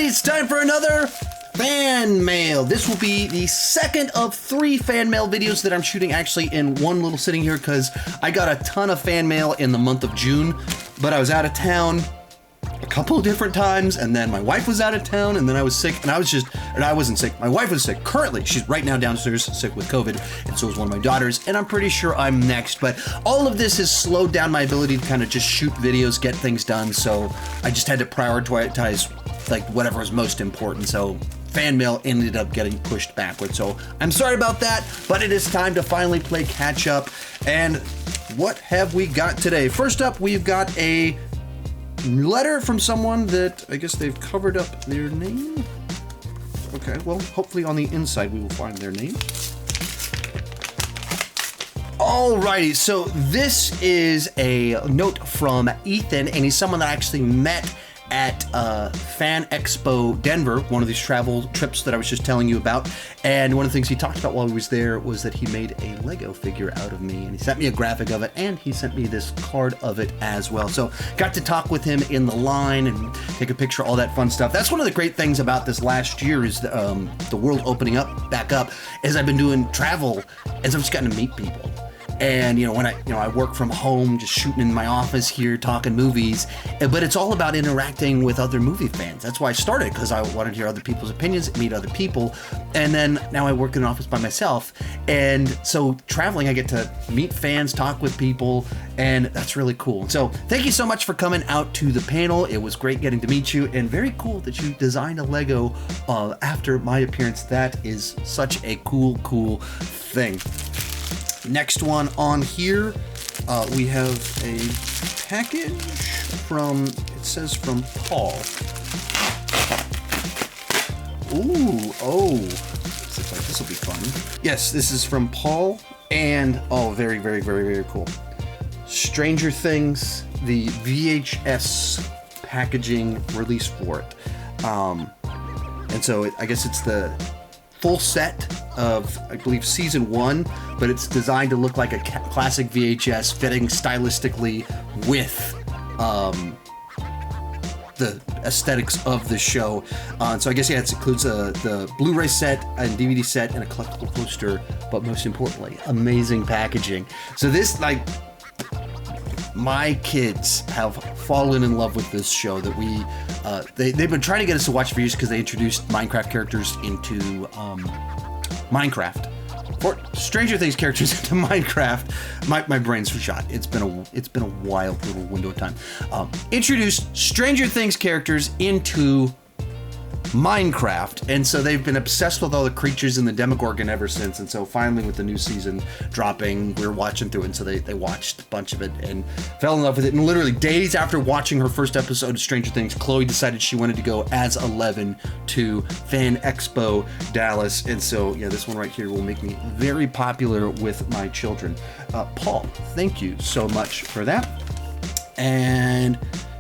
everybody, it's time for another fan mail. This will be the second of 3 fan mail videos that I'm shooting actually in one little sitting here because I got a ton of fan mail in the month of June, but I was out of town a couple of different times, and then my wife was out of town, and then I was sick, and I wasn't sick. My wife was sick. Currently, she's right now downstairs sick with COVID, and so is one of my daughters, and I'm pretty sure I'm next, but all of this has slowed down my ability to kind of just shoot videos, get things done, so I just had to prioritize like whatever was most important, so fan mail ended up getting pushed backwards. So I'm sorry about that, but it is time to finally play catch up. And what have we got today? First up, we've got a letter from someone that I guess they've covered up their name. Okay, well, hopefully on the inside we will find their name. Alrighty, so this is a note from Ethan, and he's someone that I actually met at Fan Expo Denver, one of these travel trips that I was just telling you about. And one of the things he talked about while he was there was that he made a Lego figure out of me, and he sent me a graphic of it, and he sent me this card of it as well. So got to talk with him in the line and take a picture, all that fun stuff. That's one of the great things about this last year is the world opening up back up, as I've been doing travel, as I've just gotten to meet people. And when I work from home, just shooting in my office here, talking movies, but it's all about interacting with other movie fans. That's why I started, because I wanted to hear other people's opinions, meet other people, and then now I work in an office by myself, and so traveling, I get to meet fans, talk with people, and that's really cool. So thank you so much for coming out to the panel. It was great getting to meet you, and very cool that you designed a Lego after my appearance. That is such a cool thing. Next one on here, we have a package from, it says from Paul. Ooh, oh, this will be fun. Yes, this is from Paul, and very cool. Stranger Things, the VHS packaging release for it. And so I guess it's the full set of, I believe, season 1, but it's designed to look like a classic VHS, fitting stylistically with the aesthetics of the show. So I guess, yeah, it includes the Blu-ray set and DVD set and a collectible poster, but most importantly, amazing packaging. So this, my kids have fallen in love with this show that they've been trying to get us to watch for years because they introduced Minecraft characters into Minecraft. For Stranger Things characters into Minecraft, my brain's shot. It's been a wild little window of time. Introduced Stranger Things characters into Minecraft, and so they've been obsessed with all the creatures in the Demogorgon ever since. And so finally, with the new season dropping, we were watching through it, and so they watched a bunch of it and fell in love with it. And literally days after watching her first episode of Stranger Things, Chloe decided she wanted to go as 11 to Fan Expo Dallas. And so, yeah, this one right here will make me very popular with my children. Paul, thank you so much for that. And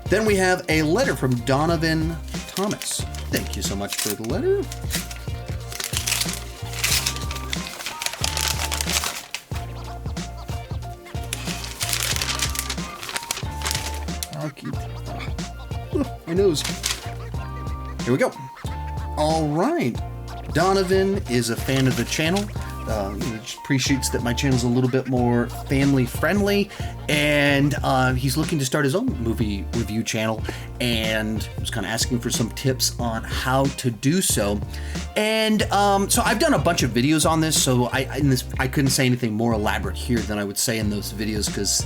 then we have a letter from Donovan Thomas. Thank you so much for the letter. My nose. Here we go. All right. Donovan is a fan of the channel. Just appreciates that my channel is a little bit more family friendly, and he's looking to start his own movie review channel, and was kind of asking for some tips on how to do so. And so I've done a bunch of videos on this, so I couldn't say anything more elaborate here than I would say in those videos because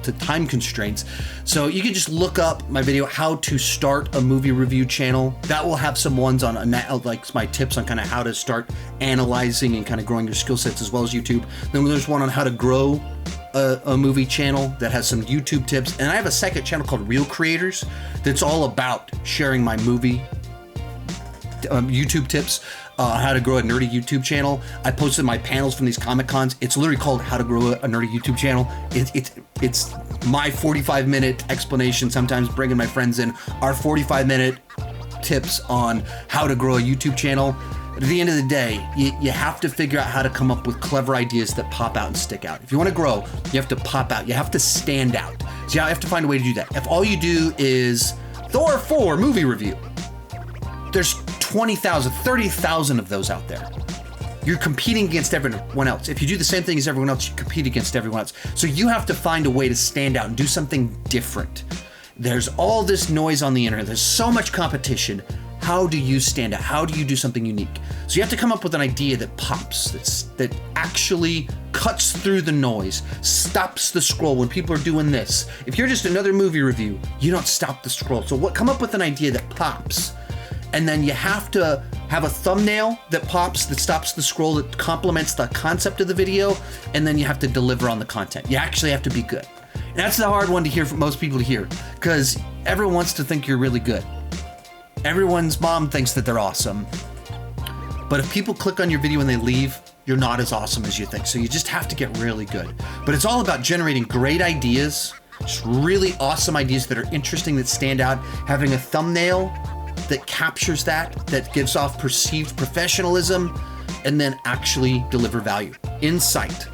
the time constraints. So you can just look up my video, how to start a movie review channel. That will have some ones on like my tips on kind of how to start analyzing and kind of growing your skill sets, as well as YouTube. Then there's one on how to grow a movie channel that has some YouTube tips. And I have a second channel called Real Creators that's all about sharing my movie YouTube tips. How to grow a nerdy YouTube channel. I posted my panels from these Comic Cons. It's literally called How to Grow a Nerdy YouTube Channel. It's my 45-minute explanation, sometimes bringing my friends in, our 45-minute tips on how to grow a YouTube channel. At the end of the day, you have to figure out how to come up with clever ideas that pop out and stick out. If you want to grow, you have to pop out. You have to stand out. So you have to find a way to do that. If all you do is Thor 4 movie review, there's 20,000, 30,000 of those out there. You're competing against everyone else. If you do the same thing as everyone else, you compete against everyone else. So you have to find a way to stand out and do something different. There's all this noise on the internet. There's so much competition. How do you stand out? How do you do something unique? So you have to come up with an idea that pops, that actually cuts through the noise, stops the scroll when people are doing this. If you're just another movie review, you don't stop the scroll. So come up with an idea that pops. And then you have to have a thumbnail that pops, that stops the scroll, that complements the concept of the video, and then you have to deliver on the content. You actually have to be good. And that's the hard one to hear for most people to hear, because everyone wants to think you're really good. Everyone's mom thinks that they're awesome. But if people click on your video and they leave, you're not as awesome as you think. So you just have to get really good. But it's all about generating great ideas, just really awesome ideas that are interesting, that stand out, having a thumbnail that captures that gives off perceived professionalism, and then actually deliver value, insight,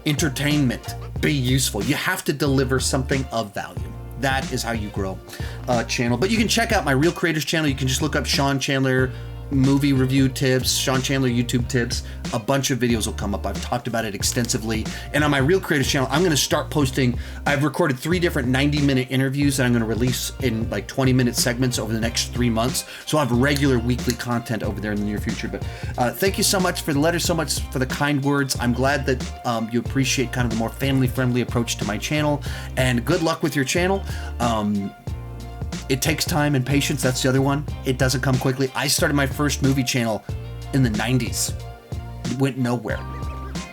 entertainment, be useful. You have to deliver something of value. That is how you grow a channel. But you can check out my Real Creators channel. You can just look up Sean Chandler movie review tips, Sean Chandler YouTube tips. A bunch of videos will come up. I've talked about it extensively. And on my Real Creators channel, I'm going to start posting. I've recorded 3 different 90-minute interviews that I'm going to release in like 20-minute segments over the next 3 months. So I'll have regular weekly content over there in the near future. But thank you so much for the letters, so much for the kind words. I'm glad that you appreciate kind of the more family-friendly approach to my channel. And good luck with your channel. It takes time and patience. That's the other one. It doesn't come quickly. I started my first movie channel in the 90s. It went nowhere.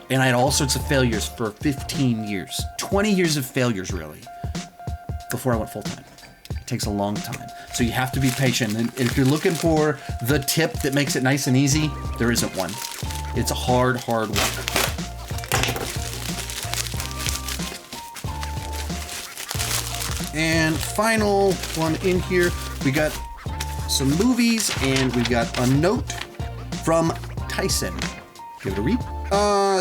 And I had all sorts of failures for 15 years. 20 years of failures, really, before I went full-time. It takes a long time. So you have to be patient. And if you're looking for the tip that makes it nice and easy, there isn't one. It's hard work. And final one in here, we got some movies and we got a note from Tyson. Give it a read.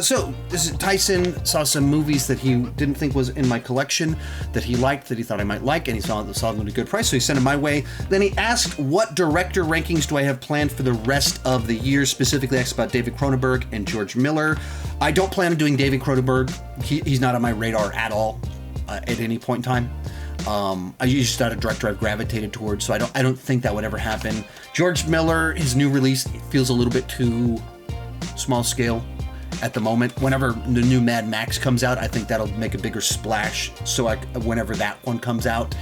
So this is Tyson saw some movies that he didn't think was in my collection that he liked, that he thought I might like, and he saw them at a good price, so he sent them my way. Then he asked, what director rankings do I have planned for the rest of the year? Specifically asked about David Cronenberg and George Miller. I don't plan on doing David Cronenberg. He's not on my radar at all at any point in time. He's just not a director I've gravitated towards, so I don't think that would ever happen. George Miller, his new release feels a little bit too small scale at the moment. Whenever the new Mad Max comes out, I think that'll make a bigger splash. So whenever that one comes out,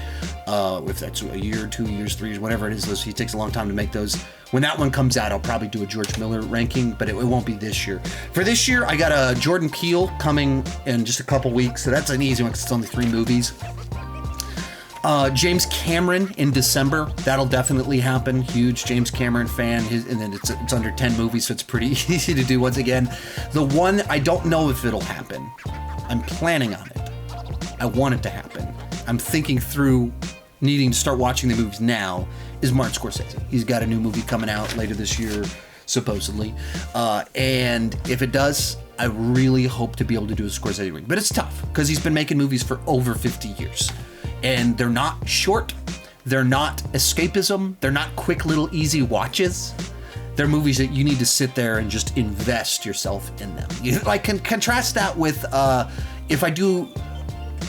if that's a year, 2 years, 3 years, whatever it is, he takes a long time to make those. When that one comes out, I'll probably do a George Miller ranking, but it won't be this year. For this year, I got a Jordan Peele coming in just a couple weeks, so that's an easy one because it's only 3 movies. James Cameron in December. That'll definitely happen. Huge James Cameron fan. And then it's under 10 movies, so it's pretty easy to do once again. The one I don't know if it'll happen. I'm planning on it. I want it to happen. I'm thinking through needing to start watching the movies now is Martin Scorsese. He's got a new movie coming out later this year, supposedly. And if it does, I really hope to be able to do a Scorsese ring. But it's tough because he's been making movies for over 50 years. And they're not short, they're not escapism, they're not quick little easy watches. They're movies that you need to sit there and just invest yourself in them. I can contrast that with if I do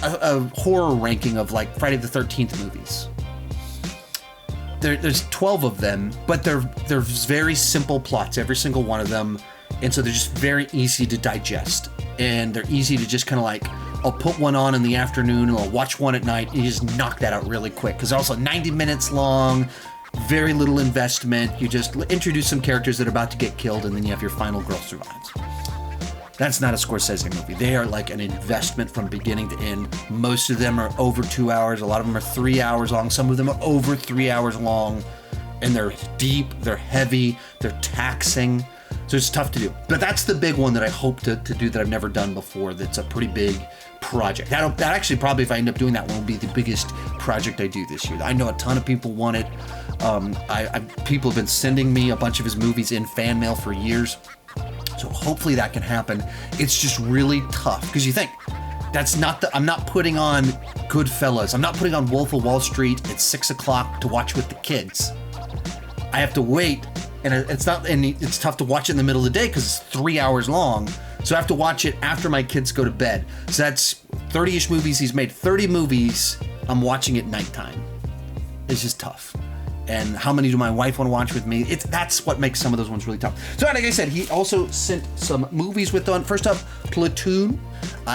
a horror ranking of like Friday the 13th movies. There's 12 of them, but they're very simple plots, every single one of them. And so they're just very easy to digest. And they're easy to just kind of like, I'll put one on in the afternoon and I'll watch one at night and you just knock that out really quick. Because they're also 90 minutes long, very little investment. You just introduce some characters that are about to get killed and then you have your final girl survives. That's not a Scorsese movie. They are like an investment from beginning to end. Most of them are over 2 hours. A lot of them are 3 hours long. Some of them are over 3 hours long. And they're deep, they're heavy, they're taxing. So it's tough to do. But that's the big one that I hope to do that I've never done before. That's a pretty big project. That actually probably, if I end up doing that one, will be the biggest project I do this year. I know a ton of people want it. People have been sending me a bunch of his movies in fan mail for years. So hopefully that can happen. It's just really tough because you think I'm not putting on Goodfellas. I'm not putting on Wolf of Wall Street at 6 o'clock to watch with the kids. I have to wait, and it's tough to watch it in the middle of the day because it's 3 hours long. So I have to watch it after my kids go to bed. So that's 30-ish movies. He's made 30 movies. I'm watching at nighttime. It's just tough. And how many do my wife want to watch with me? That's what makes some of those ones really tough. So like I said, he also sent some movies with on. First up, Platoon.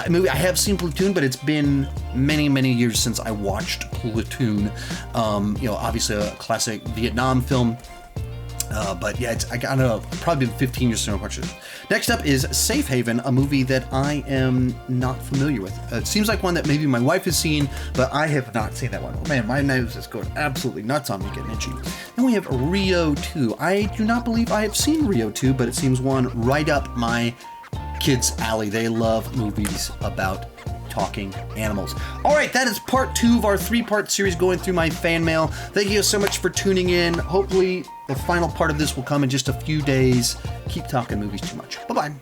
Movie I have seen Platoon, but it's been many, many years since I watched Platoon. Obviously a classic Vietnam film. But yeah, I don't know, probably been 15 years since I watched it. Next up is Safe Haven, a movie that I am not familiar with. It seems like one that maybe my wife has seen, but I have not seen that one. Oh man, my nose is going absolutely nuts on me, getting itchy. Then we have Rio 2. I do not believe I have seen Rio 2, but it seems one right up my kids' alley. They love movies about talking animals. All right, that is part 2 of our 3-part series going through my fan mail. Thank you so much for tuning in. Hopefully the final part of this will come in just a few days. Keep talking movies too much. Bye-bye.